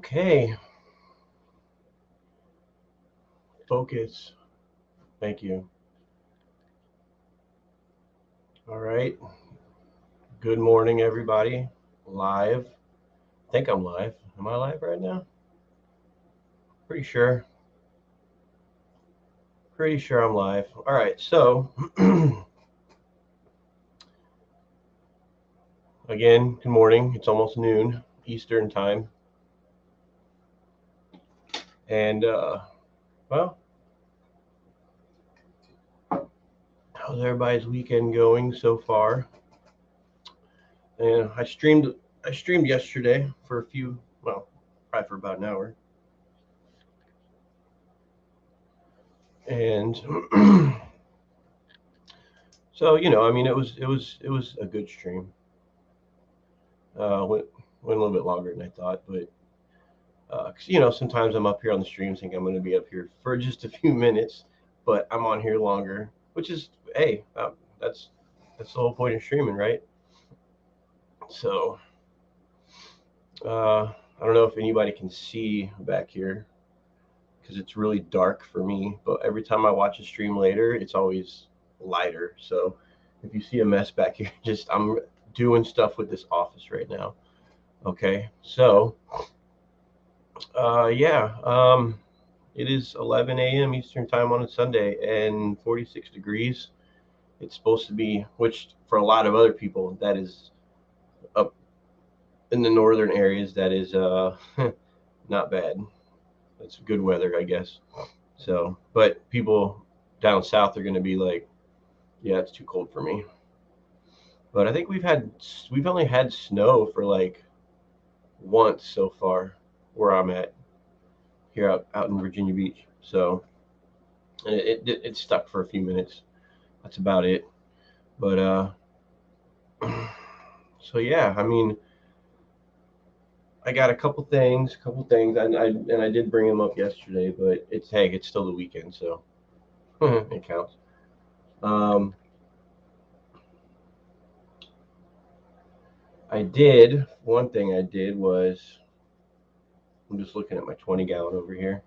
Okay. Focus. Thank you. All right. Good morning, everybody. Live. I think I'm live. Am I live right now? Pretty sure. Pretty sure I'm live. All right. So, again, good morning. It's almost noon Eastern time. And, well, how's everybody's weekend going so far? And I streamed yesterday for a few, well, probably for about an hour. And so, I mean, it was a good stream. Went a little bit longer than I thought, but 'cause, sometimes I'm up here on the stream, think I'm going to be up here for just a few minutes, but I'm on here longer, which is, hey, that's the whole point of streaming, right? So, I don't know if anybody can see back here because it's really dark for me, but every time I watch a stream later, it's always lighter. So, if you see a mess back here, just I'm doing stuff with this office right now. Okay, so yeah, it is 11 a.m. Eastern time on a Sunday and 46 degrees. It's supposed to be, which for a lot of other people, that is up in the northern areas, that is not bad. It's good weather, I guess. So, but people down south are going to be like, yeah, it's too cold for me. But I think we've only had snow for like once so far where I'm at here out in Virginia Beach. So, and it stuck for a few minutes. That's about it. But so yeah, I mean, I got a couple things, and I did bring them up yesterday, but it's still the weekend, so it counts. Um, one thing I did was I'm just looking at my 20-gallon over here.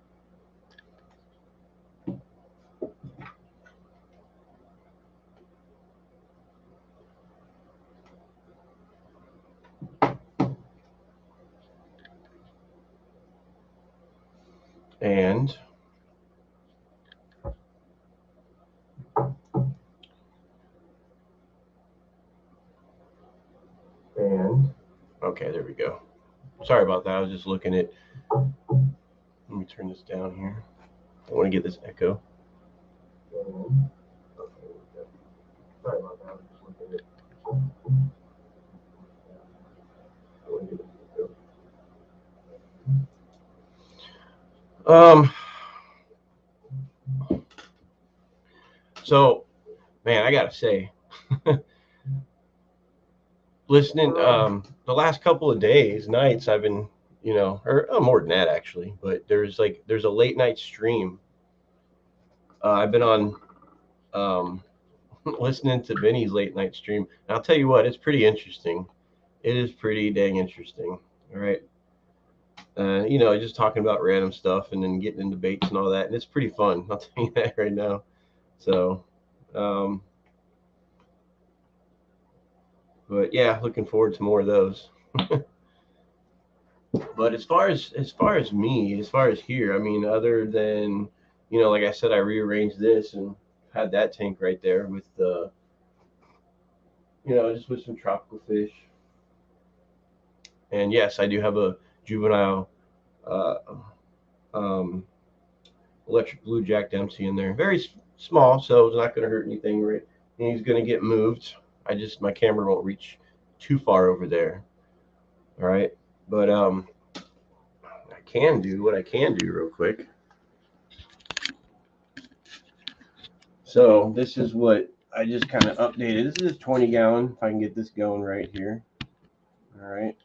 And okay, there we go. Sorry about that. I was just looking at. Let me turn this down here. I want to get this echo. Sorry about that. I was just looking at. I want to get this echo. So, man, I gotta say, listening the last couple of nights I've been, or more than that actually, but there's a late night stream. I've been on listening to Vinny's late night stream, and I'll tell you what, it's pretty interesting. It is pretty dang interesting. All right. Just talking about random stuff and then getting in debates and all that, and it's pretty fun. I'll tell you that right now. So, um, but yeah, looking forward to more of those. But as far as here, I mean, other than, like I said, I rearranged this and had that tank right there with the, just with some tropical fish. And yes, I do have a juvenile uh, um, electric blue Jack Dempsey in there. Very small, so it's not going to hurt anything. Right? And he's going to get moved. My camera won't reach too far over there. All right, but what I can do real quick. So this is what I just kind of updated. This is 20 gallon. If I can get this going right here. All right.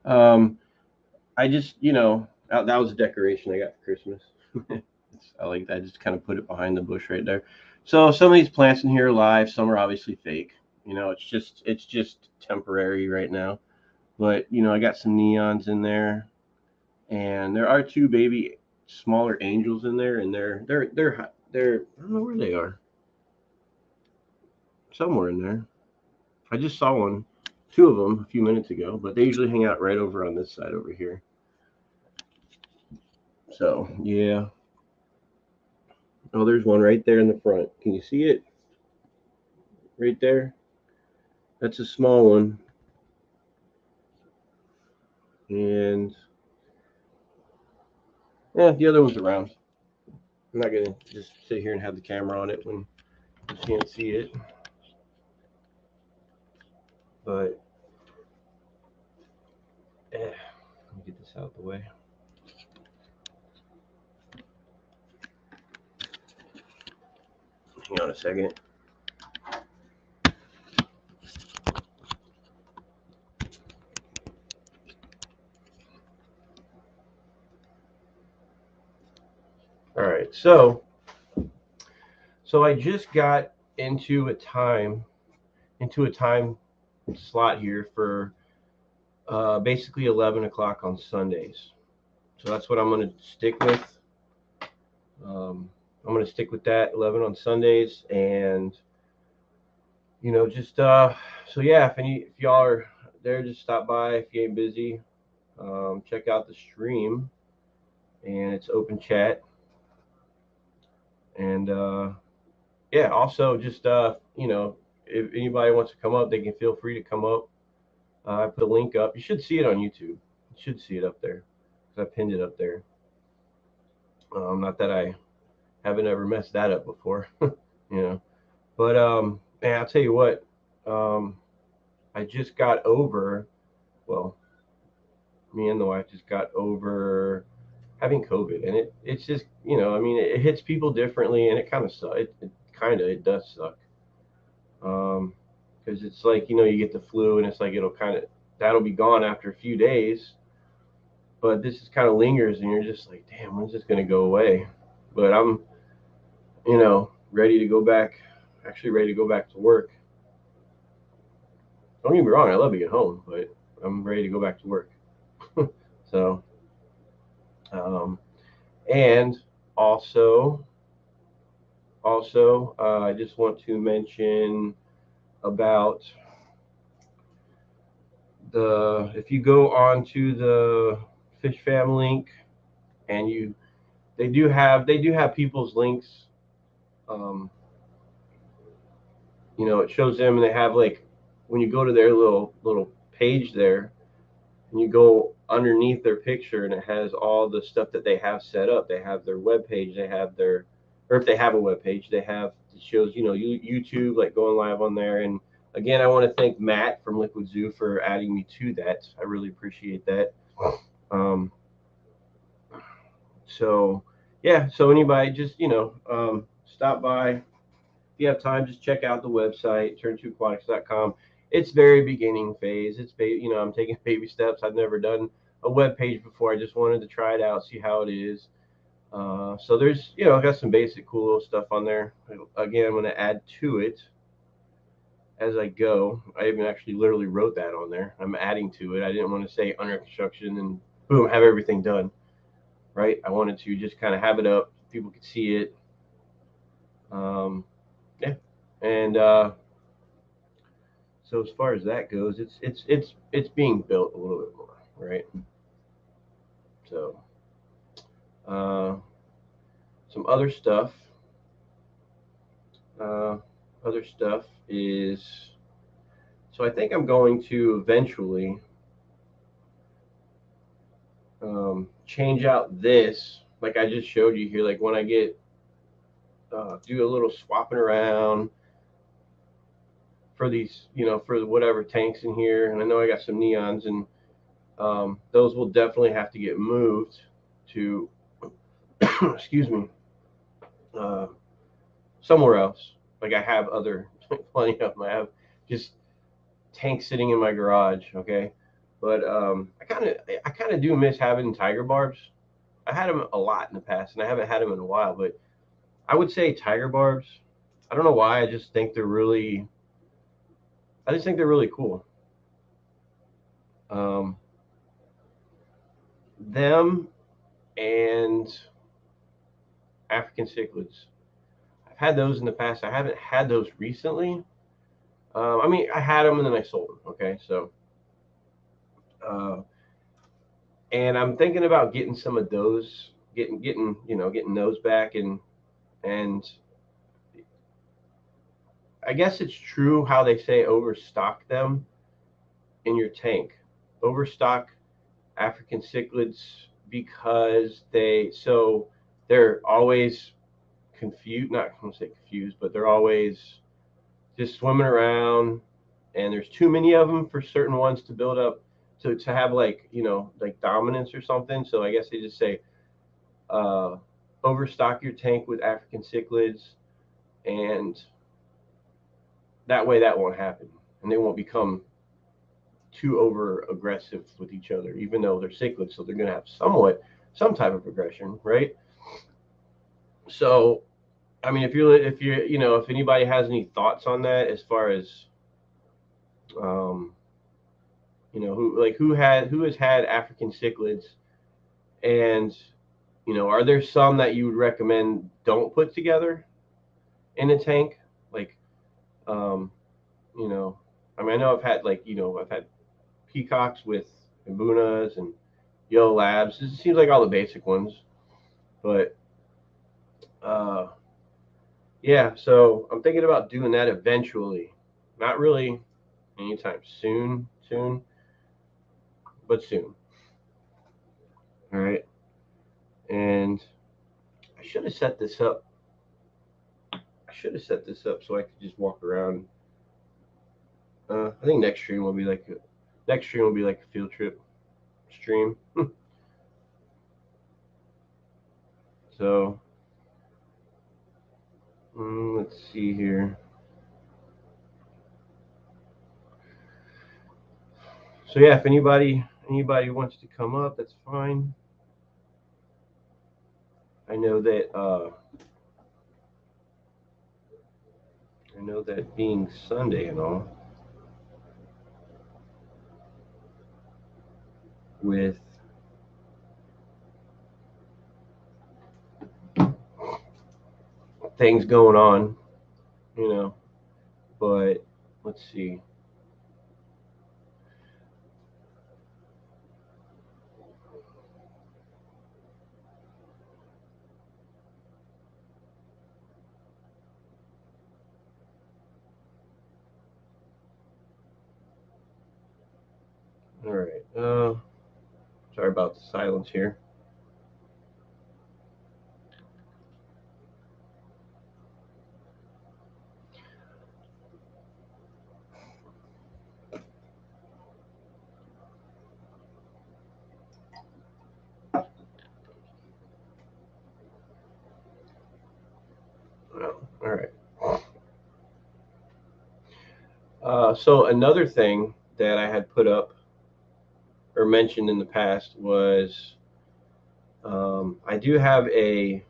I just, that was a decoration I got for Christmas. I like that. I just kind of put it behind the bush right there. So some of these plants in here are live. Some are obviously fake. It's just temporary right now. But I got some neons in there, and there are two baby smaller angels in there, and they're I don't know where they are. Somewhere in there. I just saw two of them a few minutes ago, but they usually hang out right over on this side over here. So yeah. Oh, there's one right there in the front. Can you see it? Right there. That's a small one. And yeah, the other one's around. I'm not gonna just sit here and have the camera on it when you can't see it. But let me get this out of the way. Hang on a second. All right, so I just got into a time slot here for basically 11 o'clock on Sundays. So that's what I'm going to stick with. I'm going to stick with that 11 on Sundays, and just so yeah, if y'all are there, just stop by if you ain't busy. Check out the stream, and it's open chat. And yeah, also just if anybody wants to come up, they can feel free to come up. I put a link up. You should see it on YouTube. You should see it up there because I pinned it up there. Not that I haven't ever messed that up before, But man, I'll tell you what. I just got over. Well, me and the wife just got over having COVID, and it's just it hits people differently, and it kind of sucks. It does suck. Because it's like you get the flu, and it's like that'll be gone after a few days, but this is kind of lingers, and you're just like, damn, when's this gonna go away? But I'm ready to go back. Actually, ready to go back to work. Don't get me wrong, I love being home, but I'm ready to go back to work. So, and also, I just want to mention about if you go on to the Fish Fam link, and they do have people's links. It shows them, and they have, like, when you go to their little page there, and you go underneath their picture, and it has all the stuff that they have set up. They have their web page. They have or if they have a web page, it shows YouTube, like, going live on there. And again, I want to thank Matt from Liquid Zoo for adding me to that. I really appreciate that. So yeah, so anybody just stop by. If you have time, just check out the website, turn2aquatics.com. It's very beginning phase. I'm taking baby steps. I've never done a web page before. I just wanted to try it out, see how it is. So there's, I got some basic cool little stuff on there. Again, I'm going to add to it as I go. I even actually literally wrote that on there. I'm adding to it. I didn't want to say under construction and boom, have everything done. Right? I wanted to just kind of have it up. People could see it. Yeah. And so as far as that goes, it's being built a little bit more, right? So some other stuff. Other stuff is, so I think I'm going to eventually change out this, like I just showed you here. Like when I get do a little swapping around for these, for whatever tanks in here. And I know I got some neons, and those will definitely have to get moved to, excuse me, somewhere else. Like I have plenty of them. I have just tanks sitting in my garage. Okay. But I kind of do miss having tiger barbs. I had them a lot in the past, and I haven't had them in a while. But I would say tiger barbs. I don't know why. I just think they're really cool. Um, them and African cichlids. I've had those in the past. I haven't had those recently. I mean, I had them and then I sold them. Okay, so uh, and I'm thinking about getting some of those, getting those back, and I guess it's true how they say overstock them in your tank. Overstock African cichlids because they're always confused. Not going to say confused, but they're always just swimming around, and there's too many of them for certain ones to build up to have like like dominance or something. So I guess they just say uh, overstock your tank with African cichlids, and that way that won't happen, and they won't become too over aggressive with each other, even though they're cichlids, so they're going to have some type of aggression, right? So, I mean, if anybody has any thoughts on that, as far as um, who has had African cichlids, and are there some that you would recommend don't put together in a tank, like um, you know, I mean, I know I've had peacocks with Mbunas and yellow labs. It seems like all the basic ones, but uh, yeah. So I'm thinking about doing that eventually. Not really anytime soon, but soon. All right. And I should have set this up. I should have set this up so I could just walk around. I think next stream will be like a field trip stream. So let's see here. So yeah, if anybody wants to come up, that's fine. I know that being Sunday and all, with things going on, you know. But let's see. All right. Sorry about the silence here. Well, all right. So another thing that I had put up or mentioned in the past was I do have a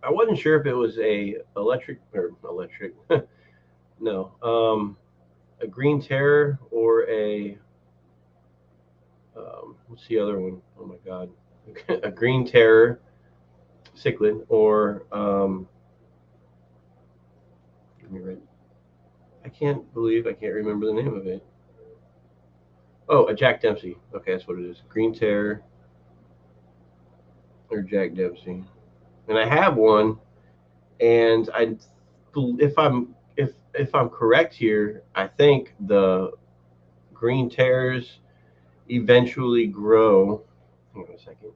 I wasn't sure if it was electric no a green terror or a what's the other one? Oh my god, a green terror cichlid or let me read. I can't believe I can't remember the name of it. Oh, a Jack Dempsey. Okay, that's what it is. Green terror or Jack Dempsey. And I have one, and if I'm correct here, I think the green terrors eventually grow. Hang on a second.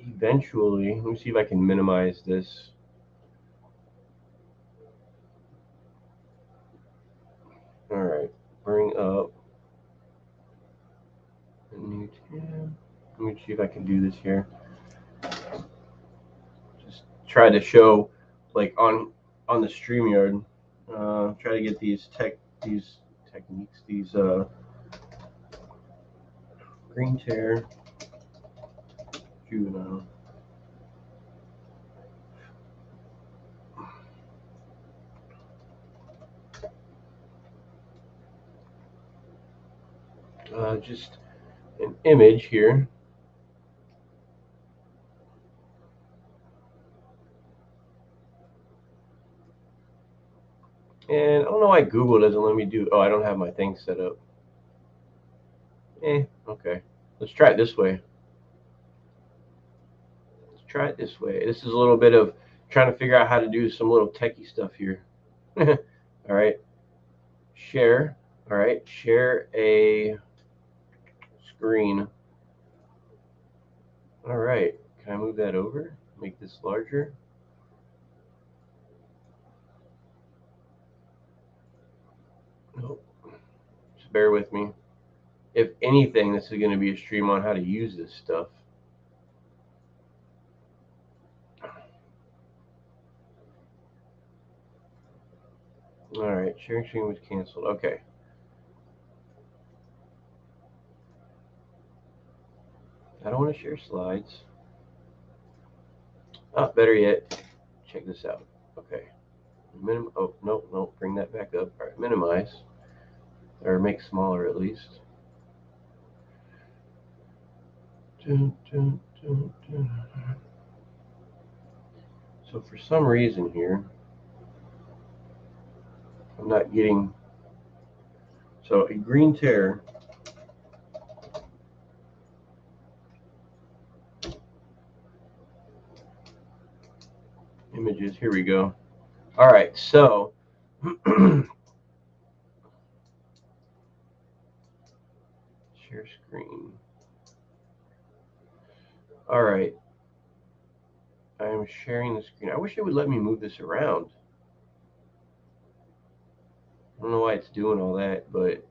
Eventually, let me see if I can minimize this. All right, bring up a new tab. Let me see if I can do this here. Just try to show, like on the StreamYard. Try to get these techniques, these green tear juvenile. just an image here. And I don't know why Google doesn't let me do. Oh, I don't have my thing set up. Okay. Let's try it this way. Let's try it this way. This is a little bit of trying to figure out how to do some little techie stuff here. All right. Share. All right. Share a screen. All right. Can I move that over? Make this larger? Nope. Just bear with me. If anything, this is going to be a stream on how to use this stuff. All right, sharing screen was canceled. Okay. I don't want to share slides. Oh, better yet, check this out. Okay. Oh, no, bring that back up. All right, minimize. Or make smaller at least. So for some reason here, I'm not getting. So a green tear. Images, here we go. All right, so share screen. All right, I am sharing the screen. I wish it would let me move this around. I don't know why it's doing all that, but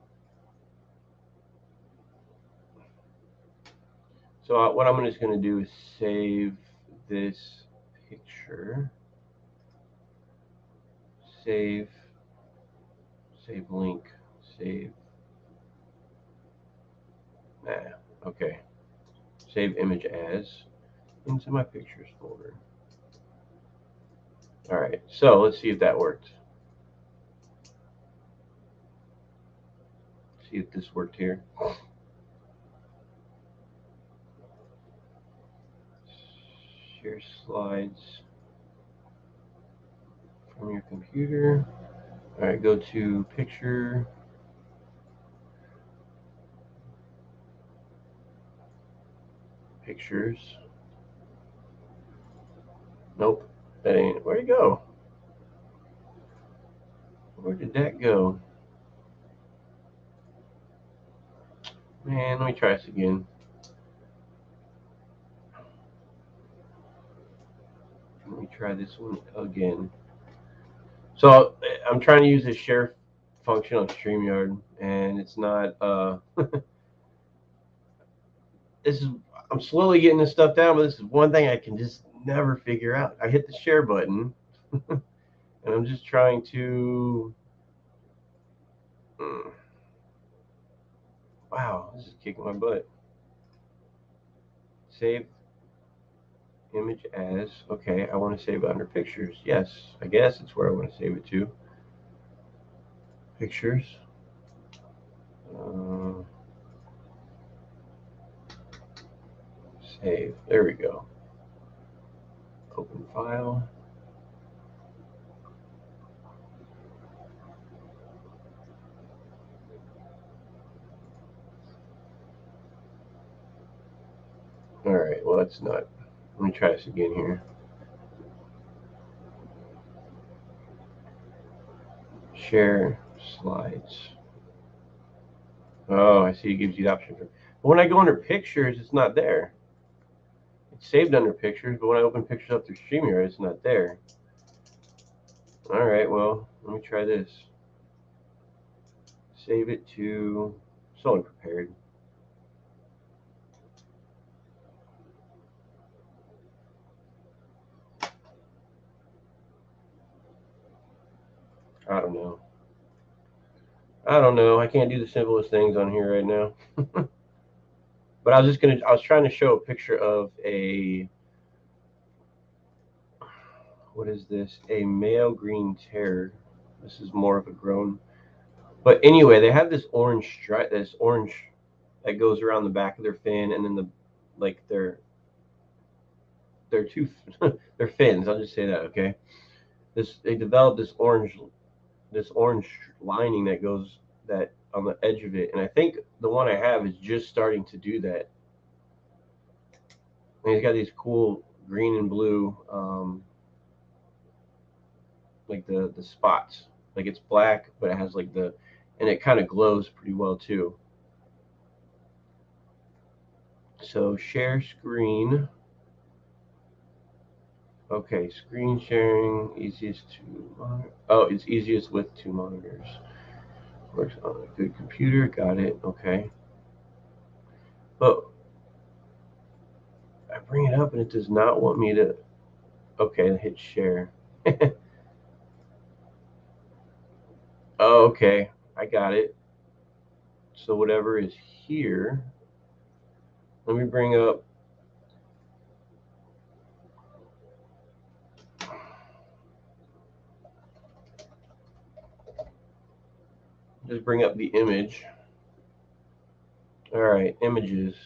so what I'm just going to do is save this picture. Save link, save. Okay. Save image as into my pictures folder. All right, so let's see if that worked. See if this worked here. Share slides from your computer. All right, go to picture. Pictures. Nope, that ain't. Where'd it go? Where did that go? Man, let me try this again. Let me try this one again. So I'm trying to use the share function on StreamYard, and it's not. I'm slowly getting this stuff down, but this is one thing I can just never figure out. I hit the share button, and I'm just trying to. Wow, this is kicking my butt. Save image as. Okay, I want to save it under pictures. Yes, I guess it's where I want to save it to. Pictures. Save. There we go. Open file. All right, well, that's not. Let me try this again here. Share slides. Oh, I see. It gives you the option for. But when I go under pictures, it's not there. It's saved under pictures, but when I open pictures up through StreamYard, it's not there. All right, well, let me try this. Save it to so unprepared. I don't know. I can't do the simplest things on here right now. But I was trying to show a picture of what is this? A male green terror. This is more of a grown. But anyway, they have this orange stripe, this orange that goes around the back of their fin, and then their two their fins. I'll just say that, okay? They developed this orange lining that goes that on the edge of it, and I think the one I have is just starting to do that. And he's got these cool green and blue, like the spots. Like it's black, but it has and it kind of glows pretty well too. So share screen. Okay, screen sharing, easiest to monitor. Oh, it's easiest with two monitors. Works on a good computer, got it, okay. But I bring it up and it does not want me to, okay, hit share. Oh, okay, I got it. So whatever is here, let me bring up, just bring up the image. All right, images.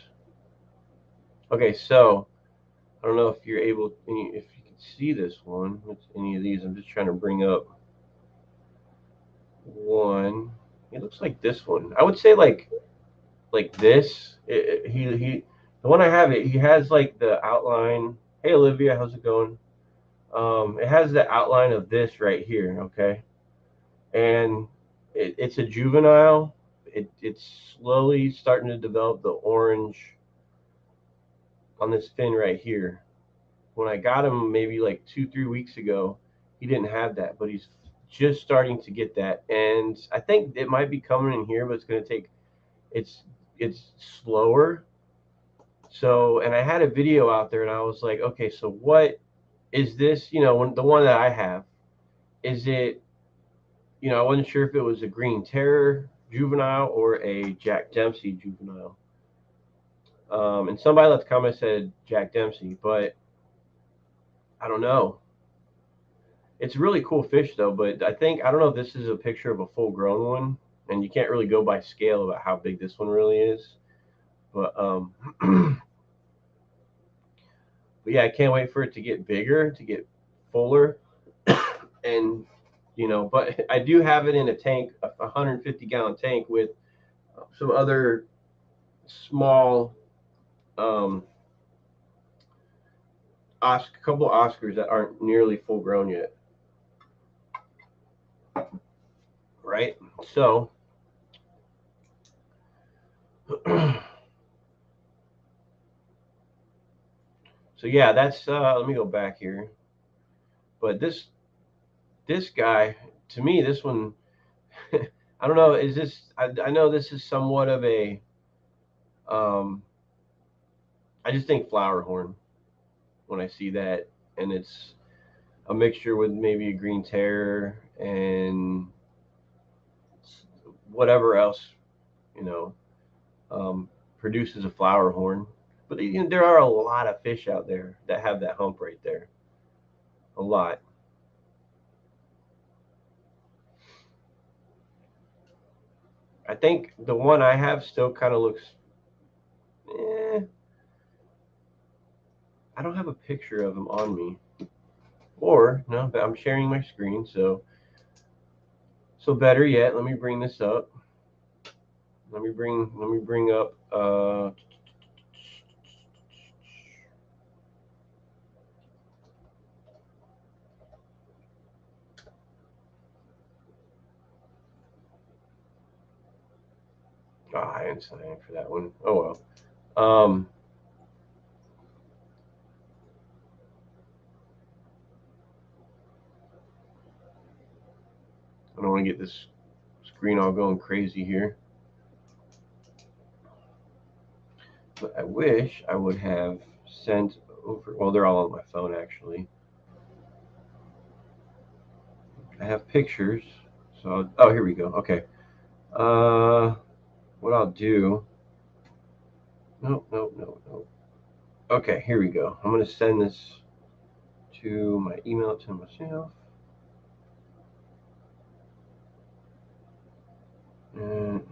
Okay, so I don't know if you're able, if you can see this one, any of these. I'm just trying to bring up one. It looks like this one. I would say like this. The one I have, he has like the outline. Hey Olivia, how's it going? It has the outline of this right here, okay, and it's a juvenile. It's slowly starting to develop the orange on this fin right here. When I got him maybe like 2-3 weeks ago, he didn't have that, but he's just starting to get that, and I think it might be coming in here, but it's going to take. It's slower. So, and I had a video out there, and I was like, okay, so what is this? The one that I have, is it? I wasn't sure if it was a Green Terror juvenile or a Jack Dempsey juvenile. And somebody left a comment said Jack Dempsey, but I don't know. It's a really cool fish though, but I don't know if this is a picture of a full grown one, and you can't really go by scale about how big this one really is. But but yeah, I can't wait for it to get bigger, to get fuller, and but I do have it in a tank, a 150-gallon tank with some other small, a couple Oscars that aren't nearly full grown yet. Right? So, so yeah, that's. Let me go back here. But this guy, to me, this one, I don't know. Is this? I know this is somewhat of a. I just think flower horn when I see that, and it's a mixture with maybe a Green Terror and whatever else, you know, produces a flower horn. But there are a lot of fish out there that have that hump right there. A lot. I think the one I have still kind of looks. Eh, I don't have a picture of him on me, or no, but I'm sharing my screen. So better yet, let me bring this up. Let me bring up. Oh, I didn't sign in for that one. Oh well. I don't want to get this screen all going crazy here. But I wish I would have sent over. Well, they're all on my phone actually. I have pictures. So, oh, here we go. Okay. What I'll do. No. Okay, here we go. I'm going to send this to my email to myself. And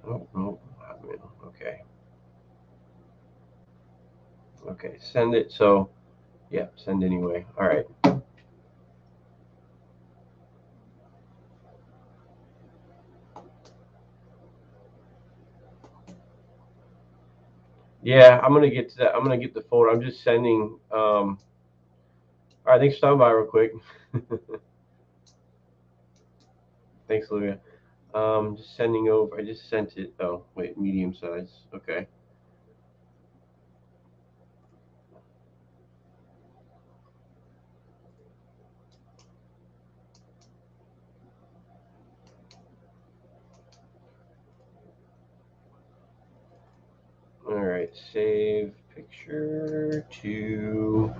Oh, no. Okay. Okay. Send it. So, yeah, send anyway. All right. Yeah, I'm gonna get to that. I'm gonna get the folder. I'm just sending. All right. Thanks for stopping by real quick. Thanks, Olivia. Just sending over. I just sent it. Oh, wait, medium size. Okay. All right. Save picture to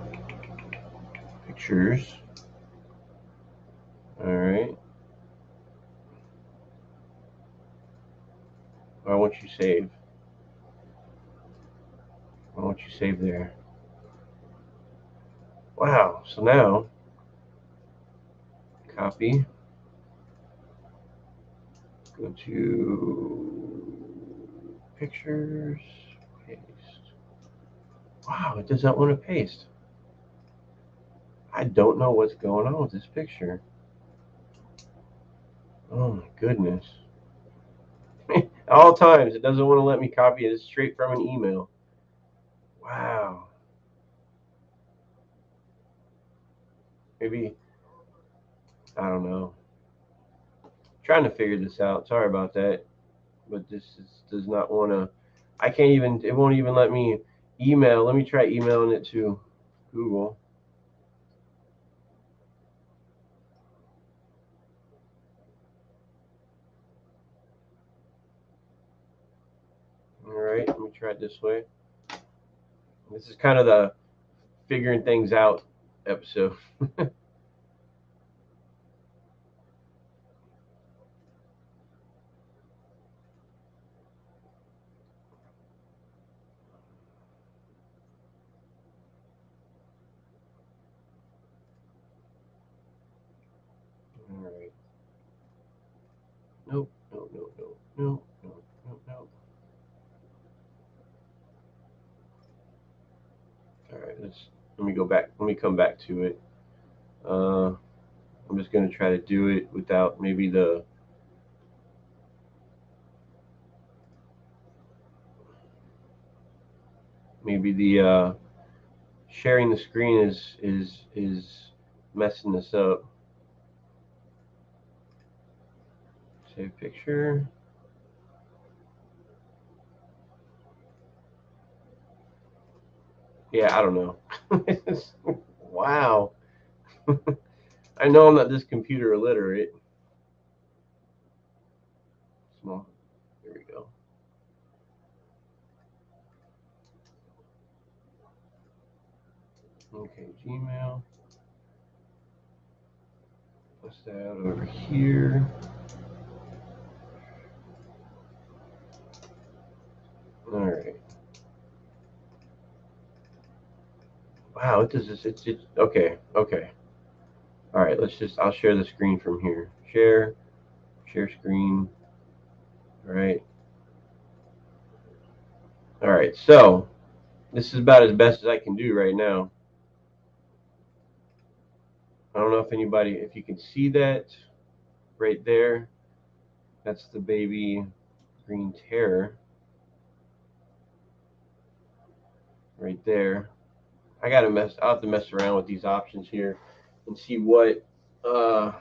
pictures. All right. I want you save. I want you save there. Wow. So now, copy. Go to pictures. Paste. Wow, it does not want to paste. I don't know what's going on with this picture. Oh my goodness. At all times, it doesn't want to let me copy it straight from an email. Wow. Maybe, I don't know. Trying to figure this out. Sorry about that. But does not want to. I can't even, it won't even let me email. Let me try emailing it to Google. All right, let me try it this way. This is kind of the figuring things out episode. All right. Nope. No. No. No. No. No. No. No. All right. Let me go back. Let me come back to it. Uh, I'm just gonna try to do it without maybe the sharing the screen is messing this up. Save picture. Yeah, I don't know. Wow. I know I'm not this computer illiterate. Small. There we go. Okay, Gmail. Plus that over here. All right. Wow, it does this. It's okay. Okay. All right. I'll share the screen from here. Share screen. All right. All right. So this is about as best as I can do right now. I don't know if you can see that right there. That's the baby green terror right there. I'll have to mess around with these options here and see uh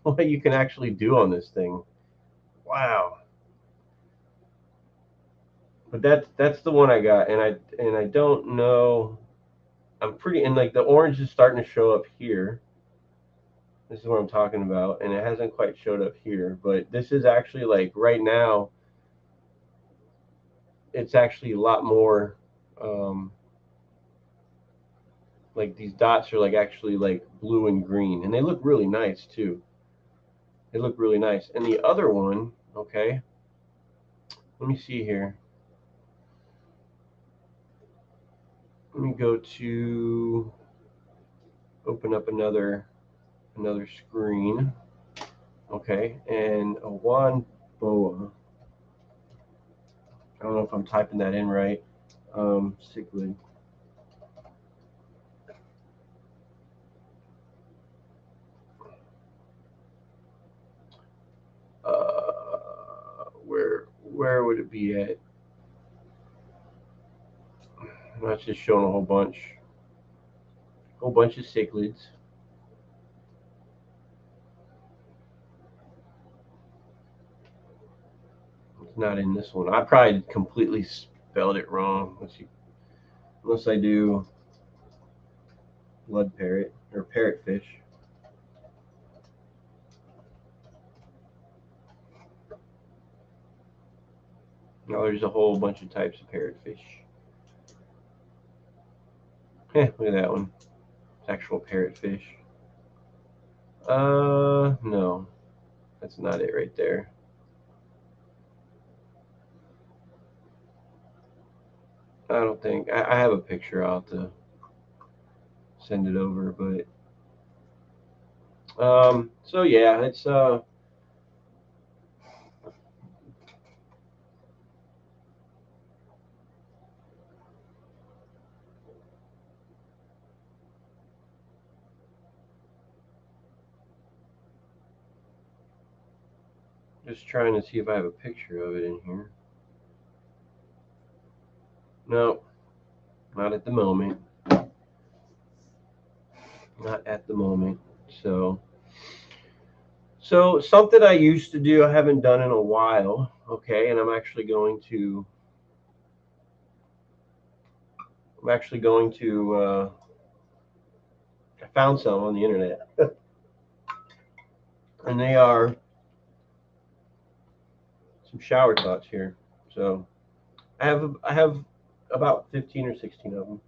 what you can actually do on this thing. Wow. But that's the one I got, and I don't know. I'm pretty and like the orange is starting to show up here. This is what I'm talking about, and it hasn't quite showed up here. But this is actually like right now, it's actually a lot more. Um, like these dots are like actually like blue and green, and they look really nice too. They look really nice. And the other one, okay, let me see here. Let me go to open up another screen. Okay, and a Juan Boa. I don't know if I'm typing that in right. Cichlid. Where would it be at? That's just showing a whole bunch of cichlids. It's not in this one. I probably completely spelled it wrong. Let's see. Unless I do blood parrot or parrotfish. Now there's a whole bunch of types of parrotfish. Look at that one. It's actual parrotfish. No. That's not it right there. I don't think. I have a picture. I'll have to send it over. But, so yeah, it's, just trying to see if I have a picture of it in here. No, not at the moment. Not at the moment. So something I used to do, I haven't done in a while. Okay, and I'm actually going to. I found some on the internet, and they are some shower thoughts here. So I have about 15 or 16 of them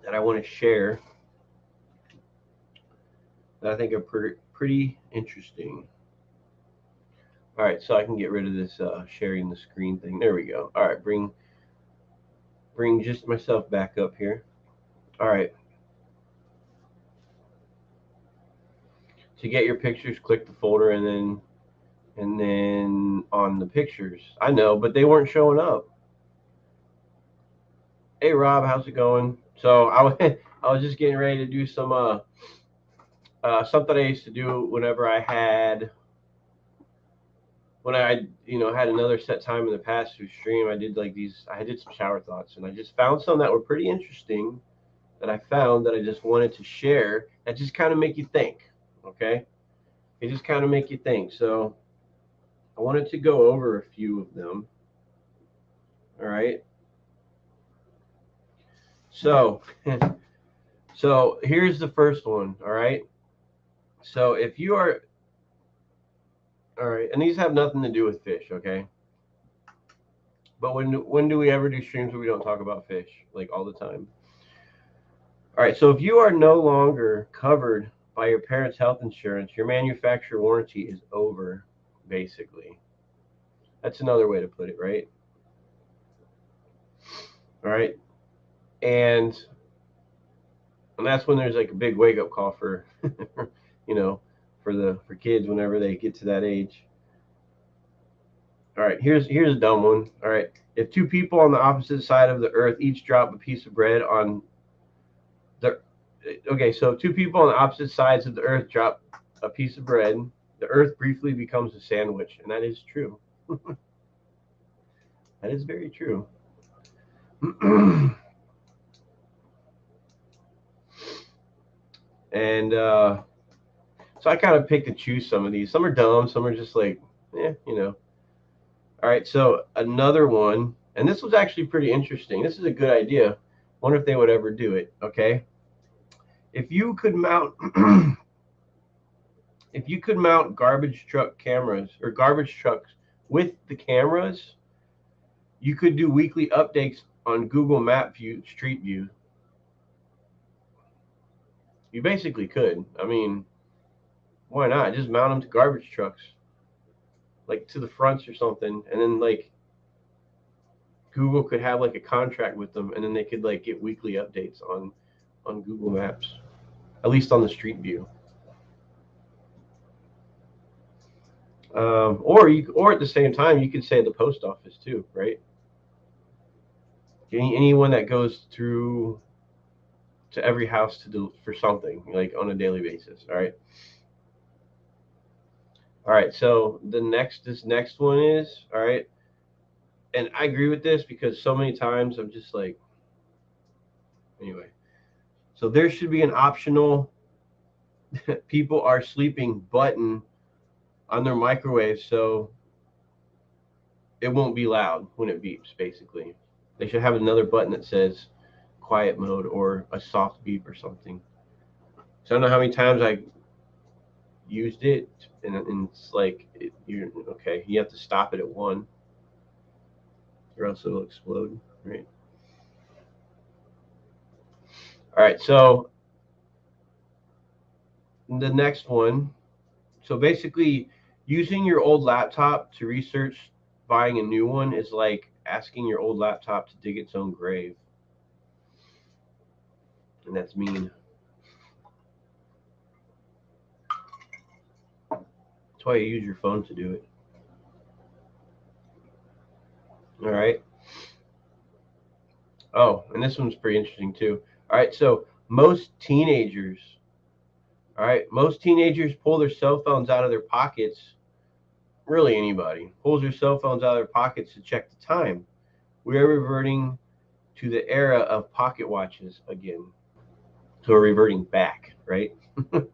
that I want to share that I think are pretty interesting. All right, so I can get rid of this sharing the screen thing. There we go. All right, bring just myself back up here. All right. To get your pictures, click the folder and then on the pictures. I know, but they weren't showing up. Hey Rob, how's it going? So I was just getting ready to do some something I used to do whenever I had had another set time in the past to stream. I did I did some shower thoughts, and I just found some that were pretty interesting that I found that I just wanted to share that just kind of make you think. Okay, they just kind of make you think. So I wanted to go over a few of them. All right. So so here's the first one. All right. So if you are all right, and these have nothing to do with fish, okay? But when do we ever do streams where we don't talk about fish like all the time? All right, so if you are no longer covered by your parents' health insurance, your manufacturer warranty is over, basically. That's another way to put it, right? All right, and that's when there's like a big wake up call for, for kids whenever they get to that age. All right, here's a dumb one. All right, if two people on the opposite side of the earth each drop a piece of bread on the okay, so two people on the opposite sides of the earth drop a piece of bread, the earth briefly becomes a sandwich, and that is true. That is very true. And so I kind of picked and choose some of these. Some are dumb, some are just like, All right, so another one, and this was actually pretty interesting. This is a good idea. Wonder if they would ever do it. Okay, if you could mount if you could mount garbage truck cameras or garbage trucks with the cameras, you could do weekly updates on Google Map View, Street View. You basically could. I mean, why not? Just mount them to garbage trucks, like to the fronts or something, and then like Google could have like a contract with them, and then they could like get weekly updates on Google Maps, at least on the Street View. Or at the same time, you could say the post office too, right? Anyone that goes through to every house to do for something like on a daily basis. All right. All right. So this next one is all right, and I agree with this because so many times I'm just like, anyway. So there should be an optional people are sleeping button on their microwave so it won't be loud when it beeps, basically. They should have another button that says quiet mode or a soft beep or something. So I don't know how many times I used it, and it's like, you're okay, you have to stop it at one or else it'll explode, right? All right, so the next one. So basically, using your old laptop to research buying a new one is like asking your old laptop to dig its own grave. And that's mean. That's why you use your phone to do it. All right. Oh, and this one's pretty interesting too. All right. So most teenagers pull their cell phones out of their pockets. Really, anybody pulls their cell phones out of their pockets to check the time. We are reverting to the era of pocket watches again. So we're reverting back, right? If you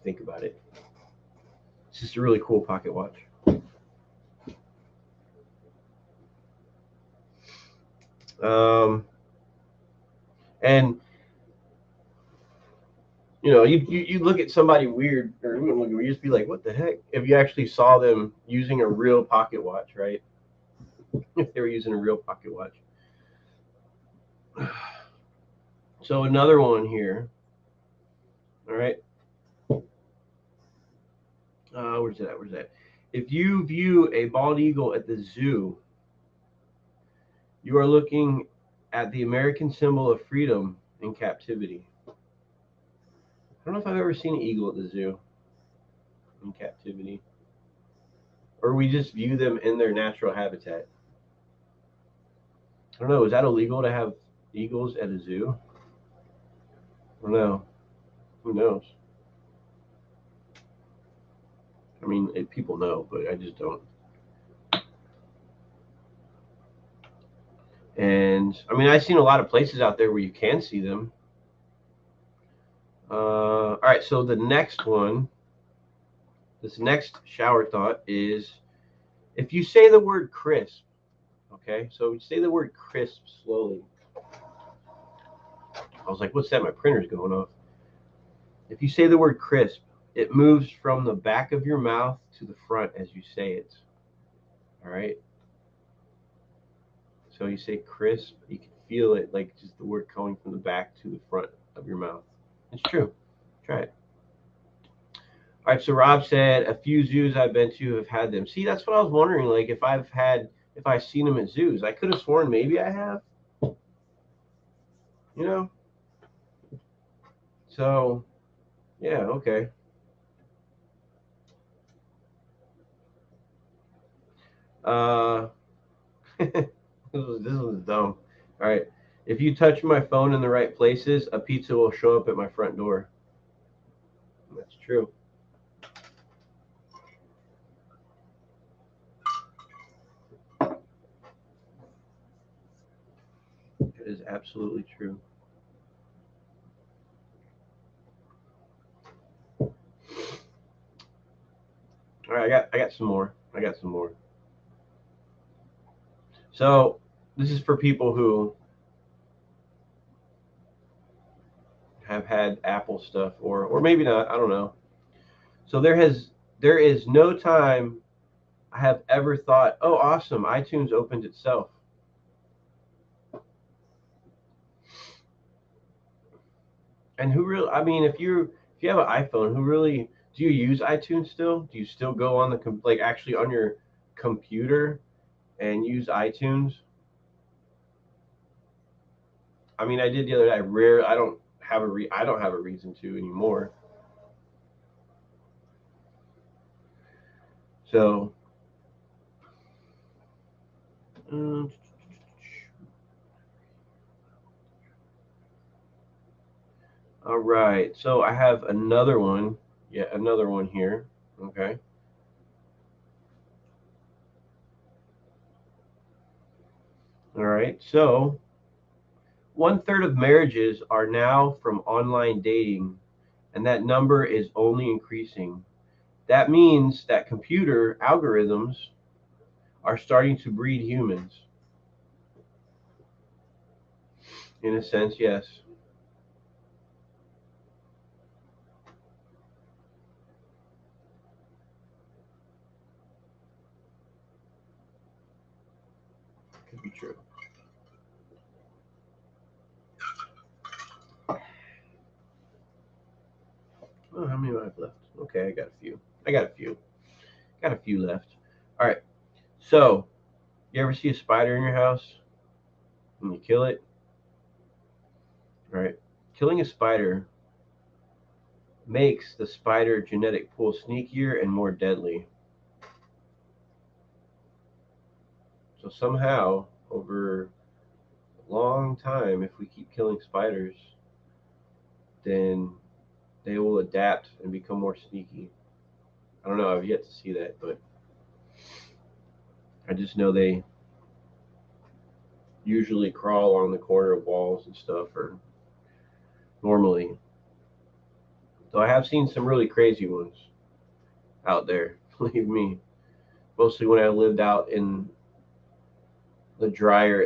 think about it. It's just a really cool pocket watch. Um, and you look at somebody weird, or you just be like, what the heck? If you actually saw them using a real pocket watch, right? If they were using a real pocket watch. So another one here. All right. Where's that? Where's that? If you view a bald eagle at the zoo, you are looking at the American symbol of freedom in captivity. I don't know if I've ever seen an eagle at the zoo in captivity, or we just view them in their natural habitat. I don't know. Is that illegal to have eagles at a zoo? I don't know. Who knows? I mean, people know, but I just don't. And I mean, I've seen a lot of places out there where you can see them. All right, so the next one, this next shower thought is if you say the word crisp, okay, so say the word crisp slowly. I was like, what's that? My printer's going off. If you say the word crisp, it moves from the back of your mouth to the front as you say it. All right. So you say crisp, you can feel it like just the word coming from the back to the front of your mouth. It's true. Try it. All right. So Rob said a few zoos I've been to have had them. See, that's what I was wondering. Like if I've seen them at zoos, I could have sworn maybe I have. You know. So yeah. Okay. Uh, this was dumb. All right. If you touch my phone in the right places, a pizza will show up at my front door. That's true. It is absolutely true. All right, I got some more. I got some more. So this is for people who have had Apple stuff or maybe not. I don't know. So there is no time I have ever thought, oh, awesome, iTunes opened itself. And who really? I mean, if you have an iPhone, who really do you use iTunes still? Do you still go on like actually on your computer and use iTunes? I mean, I did the other day. I don't have a reason to anymore. So, all right. So I have another one. Yeah, another one here. Okay. All right. So 1/3 of marriages are now from online dating, and that number is only increasing. That means that computer algorithms are starting to breed humans. In a sense, yes. Could be true. Oh, how many do I have left? Okay, I got a few. I got a few. Got a few left. All right. So, you ever see a spider in your house and you kill it? All right. Killing a spider makes the spider genetic pool sneakier and more deadly. So somehow, over a long time, if we keep killing spiders, then they will adapt and become more sneaky. I don't know. I've yet to see that, but I just know they usually crawl along the corner of walls and stuff, or normally. Though I have seen some really crazy ones out there. Believe me, mostly when I lived out in the drier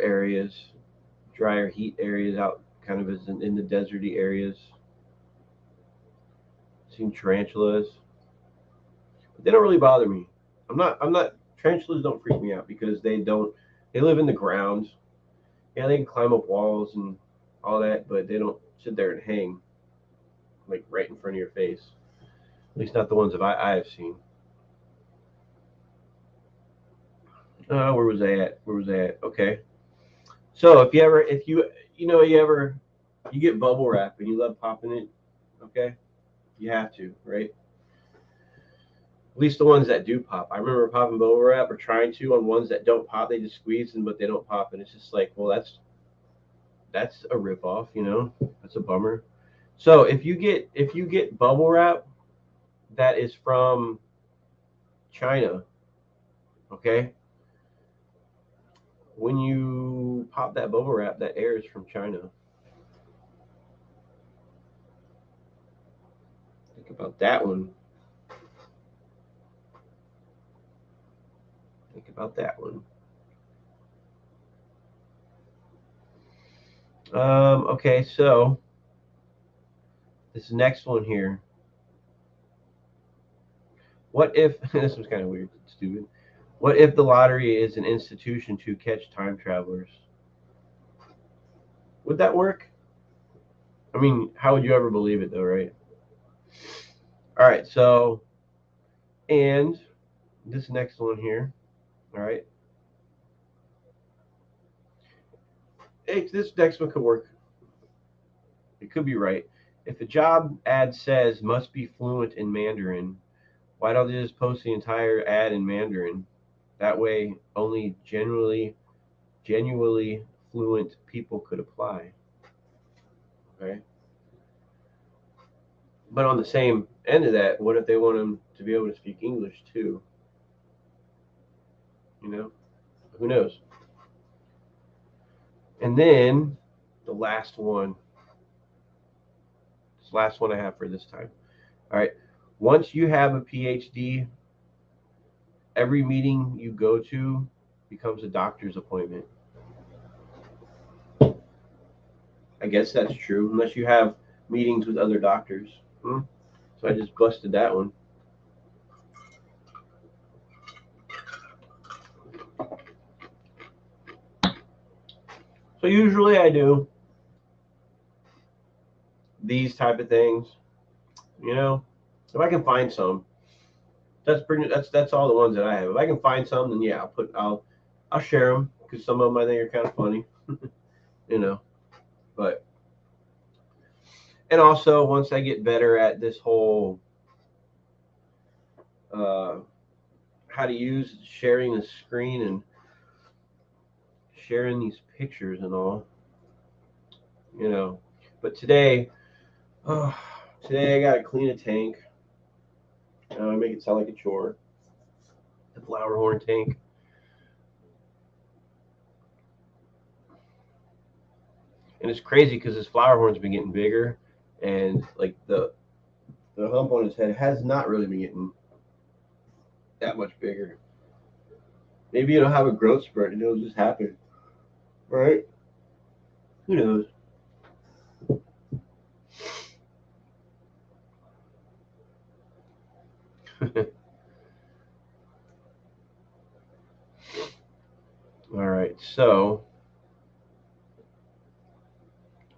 heat areas, out kind of as in the deserty areas. Seen tarantulas, but they don't really bother me. I'm not. Tarantulas don't freak me out because they don't. They live in the ground. Yeah, they can climb up walls and all that, but they don't sit there and hang like right in front of your face. At least not the ones that I have seen. Where was I at? Where was I at? Okay. So if you ever, you get bubble wrap and you love popping it, okay, you have to, right? At least the ones that do pop. I remember popping bubble wrap or trying to on ones that don't pop. They just squeeze them, but they don't pop, and it's just like, well, that's a rip off, you know. That's a bummer. So if you get bubble wrap that is from China, okay, when you pop that bubble wrap, that air is from China. Think about that one. Think about that one. Okay, so this next one here. What if this was kind of weird, stupid? What if the lottery is an institution to catch time travelers? Would that work? I mean, how would you ever believe it though, right? All right, so and this next one here, all right. This next one could work. It could be right. If a job ad says must be fluent in Mandarin, why don't they just post the entire ad in Mandarin? That way, only genuinely fluent people could apply. Okay. But on the same end of that, what if they want them to be able to speak English too? You know, who knows? And then the last one, this last one I have for this time. All right. Once you have a PhD, every meeting you go to becomes a doctor's appointment. I guess that's true, unless you have meetings with other doctors. Hmm? So I just busted that one. So usually I do these type of things. You know, if I can find some, that's all the ones that I have. If I can find some, then yeah, I'll share them because some of them I think are kind of funny. You know, but and also once I get better at this whole uh, how to use sharing the screen and sharing these pictures and all, you know. But today, today I gotta clean a tank. I make it sound like a chore. The flower horn tank. And it's crazy because his flower horn's been getting bigger, and like the hump on his head has not really been getting that much bigger. Maybe it'll have a growth spurt and it'll just happen, right? Who knows? All right, so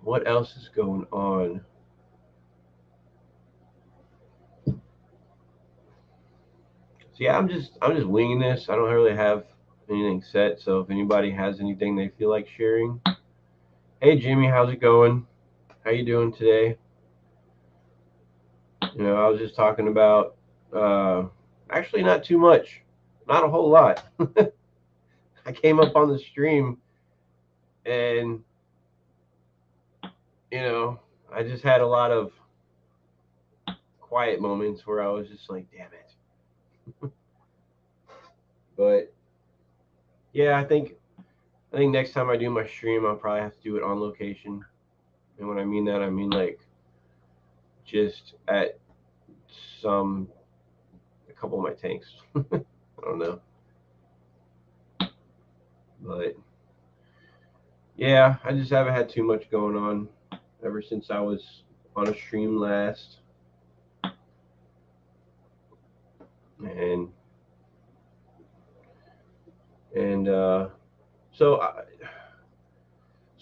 what else is going on? So yeah, I'm just winging this. I don't really have anything set. So if anybody has anything they feel like sharing, hey Jimmy, how's it going? How you doing today? I was just talking about actually not too much, not a whole lot. I came up on the stream and I just had a lot of quiet moments where I was just like, damn it. But yeah, I think next time I do my stream, I'll probably have to do it on location. And when I mean that, I mean like just at a couple of my tanks. I don't know. But yeah, I just haven't had too much going on ever since I was on a stream last. And so I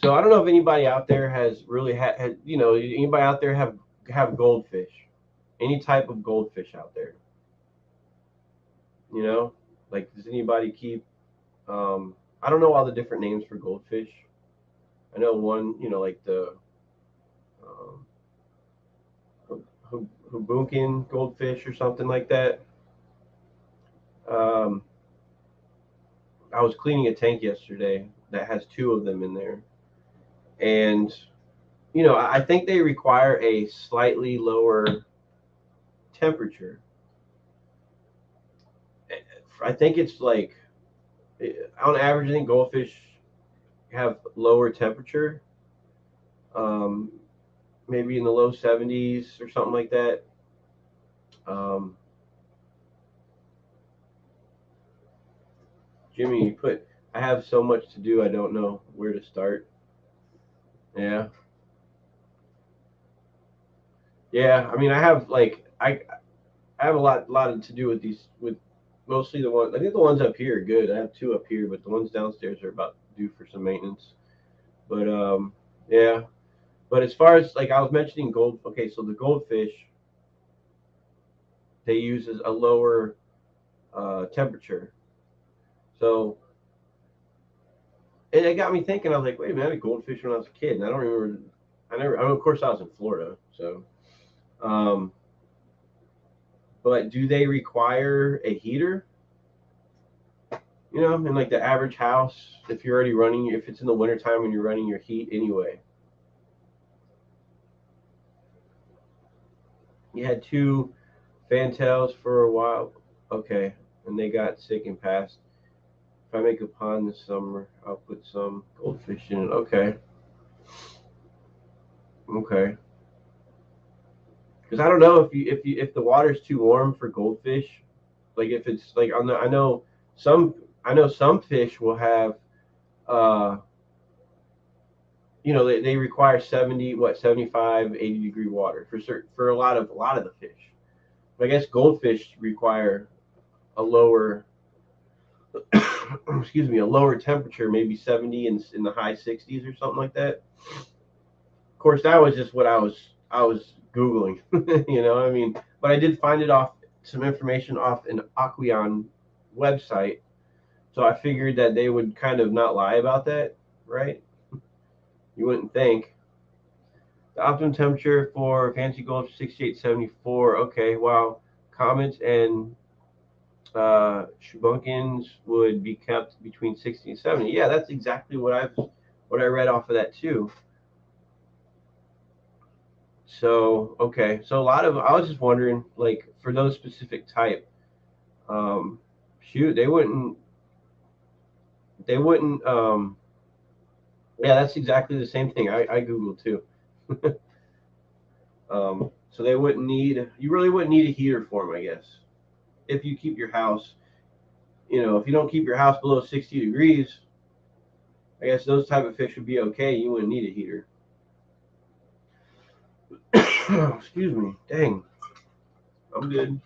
don't know if anybody out there has really had anybody out there have goldfish, any type of goldfish out there. Like does anybody keep? I don't know all the different names for goldfish. I know one, like the Hubunkin goldfish or something like that. Um, I was cleaning a tank yesterday that has two of them in there, and I think they require a slightly lower temperature. I think it's like on average, I think goldfish have lower temperature, um, maybe in the low 70s or something like that. Um, Jimmy, I have so much to do, I don't know where to start. Yeah. Yeah, I mean, I have a lot to do with mostly the ones. I think the ones up here are good. I have two up here, but the ones downstairs are about due for some maintenance. But yeah. But as far as like I was mentioning okay, so the goldfish they use a lower temperature. So it got me thinking. I was like, wait a minute, I had a goldfish when I was a kid, and I don't remember. I mean, of course, I was in Florida, so. Um, but do they require a heater? In like the average house, if you're already running, if it's in the wintertime and you're running your heat anyway. You had two fantails for a while. Okay. And they got sick and passed. If I make a pond this summer, I'll put some goldfish in it. Okay. Okay. Because I don't know if the water's too warm for goldfish. Like if it's like some I know some fish will have uh they require 75 80-degree water for a lot of the fish. But I guess goldfish require a lower excuse me, a lower temperature, maybe 70 in the high 60s or something like that. Of course, that was just what I was googling. I mean, but I did find some information off an Aqueon website, so I figured that they would kind of not lie about that, right? You wouldn't think. The optimum temperature for fancy gold 6874. Okay, wow. Comments and Shubunkins would be kept between 60 and 70. Yeah, that's exactly what I read off of that too. So okay, so a lot of I was just wondering, like for those specific type, shoot, they wouldn't. Yeah, that's exactly the same thing. I googled too. So they wouldn't need. You really wouldn't need a heater for them, I guess, if you keep your house. If you don't keep your house below 60 degrees, I guess those type of fish would be okay. You wouldn't need a heater. Excuse me. Dang, I'm good.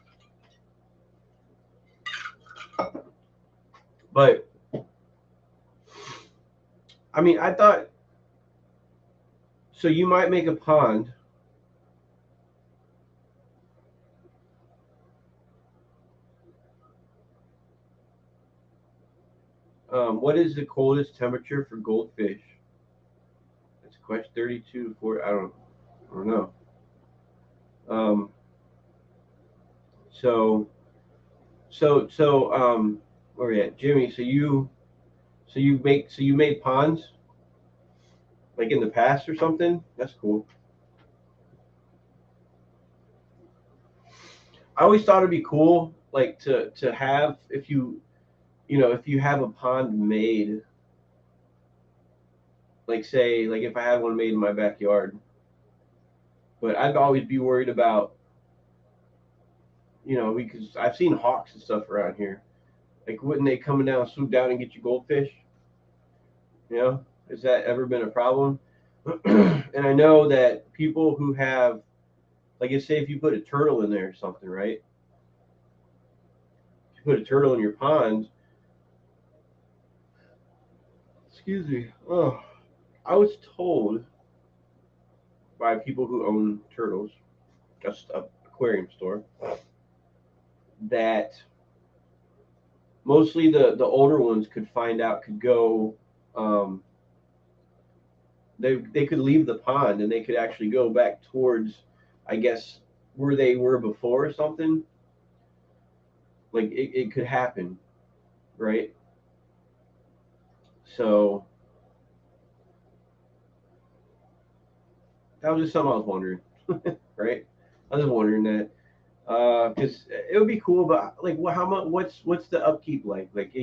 But I mean, I thought so. You might make a pond. What is the coldest temperature for goldfish? It's question 32 to 40. I don't know. Um, so where are we at, Jimmy? So you made ponds like in the past or something? That's cool. I always thought it'd be cool, like to have if you have a pond made, like say like if I had one made in my backyard, but I'd always be worried about because I've seen hawks and stuff around here. Like, wouldn't they come down, swoop down, and get you goldfish? You know, has that ever been a problem? And I know that people who have, like, say if you put a turtle in there or something, right? If you put a turtle in your pond, excuse me. Oh, I was told by people who own turtles, just a aquarium store, that mostly the older ones could go, um, they could leave the pond and they could actually go back towards, I guess, where they were before or something. Like it could happen, right? So that was just something I was wondering, right? I was just wondering that because it would be cool, but like, how much? What's the upkeep like? Like, I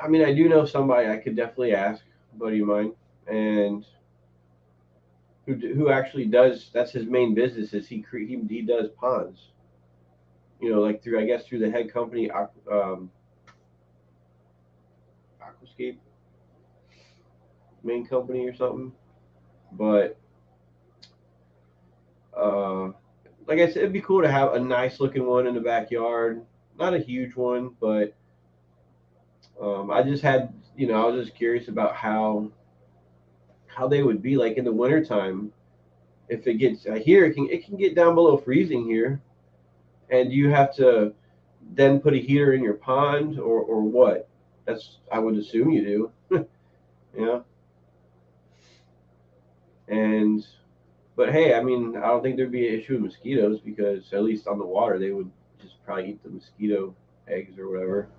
mean, I do know somebody I could definitely ask, a buddy of mine, and who actually does. That's his main business. Is he does ponds. Like through I guess through the head company, Aquascape main company or something. But uh, like I said, it'd be cool to have a nice looking one in the backyard. Not a huge one, but I just had, I was just curious about how they would be like in the wintertime. If it gets here, it can get down below freezing here, and you have to then put a heater in your pond or what? That's I would assume you do. Yeah, and but hey, I mean, I don't think there'd be an issue with mosquitoes because at least on the water they would just probably eat the mosquito eggs or whatever.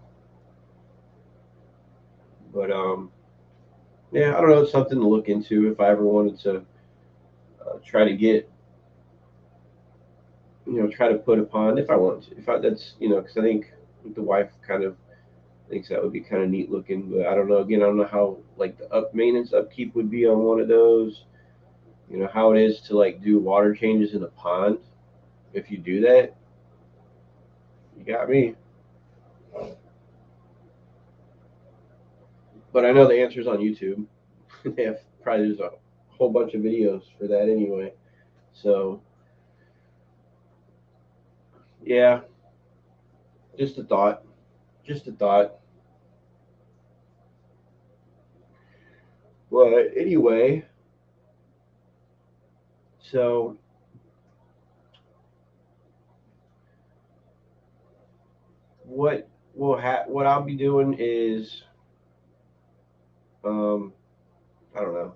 But yeah, I don't know. It's something to look into if I ever wanted to try to get, try to put a pond if I want to. If I that's because I think the wife kind of thinks that would be kind of neat looking. But I don't know. Again, I don't know how like the maintenance upkeep would be on one of those. How it is to like do water changes in a pond. If you do that, you got me. But I know the answer's on YouTube. They have probably there's a whole bunch of videos for that anyway. So yeah, just a thought. Just a thought. But anyway, so what I'll be doing is um I don't know.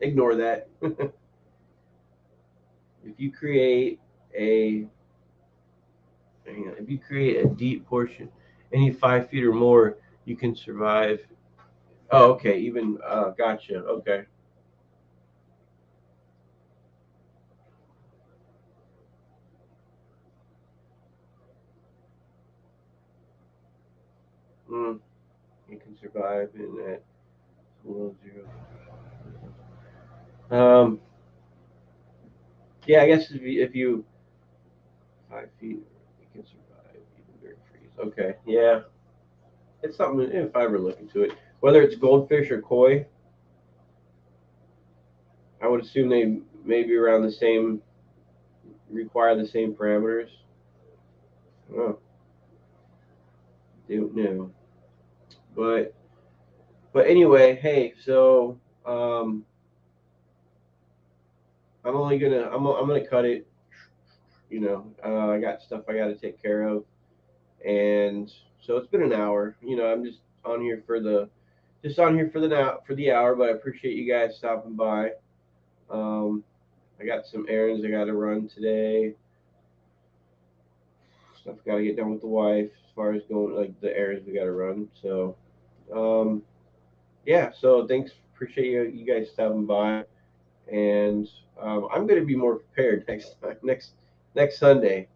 Ignore that. If you create a Hang on. If you create a deep portion, any 5 feet or more, you can survive. Oh, okay. Even gotcha. Okay. Mm, you can survive in that below zero. Yeah, I guess if you 5 feet, you can survive even during freeze. Okay. Yeah, it's something. If I ever look into it, whether it's goldfish or koi, I would assume they may be around the same, require the same parameters. Oh, don't know. But anyway, hey, so um, I'm gonna cut it. I got stuff I got to take care of, and so it's been an hour. I'm just on here for the now for the hour, but I appreciate you guys stopping by. Um, I got some errands I got to run today. Stuff got to get done with the wife as far as going like the errands we got to run. So um, yeah, so thanks. Appreciate you guys stopping by, and I'm going to be more prepared next time, next Sunday.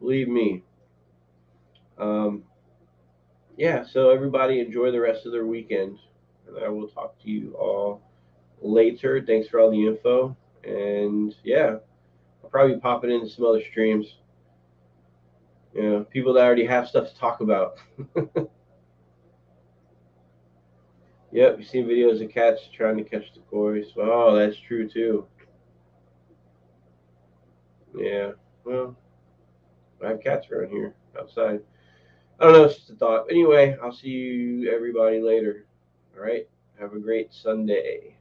Believe me. Um, yeah, so everybody enjoy the rest of their weekend, and I will talk to you all later. Thanks for all the info, and yeah, I'll probably be popping into some other streams. People that already have stuff to talk about. Yep, you've seen videos of cats trying to catch the koi. So, oh, that's true too. Yeah, well, I have cats around here outside. I don't know, it's just a thought. Anyway, I'll see you everybody later. All right, have a great Sunday.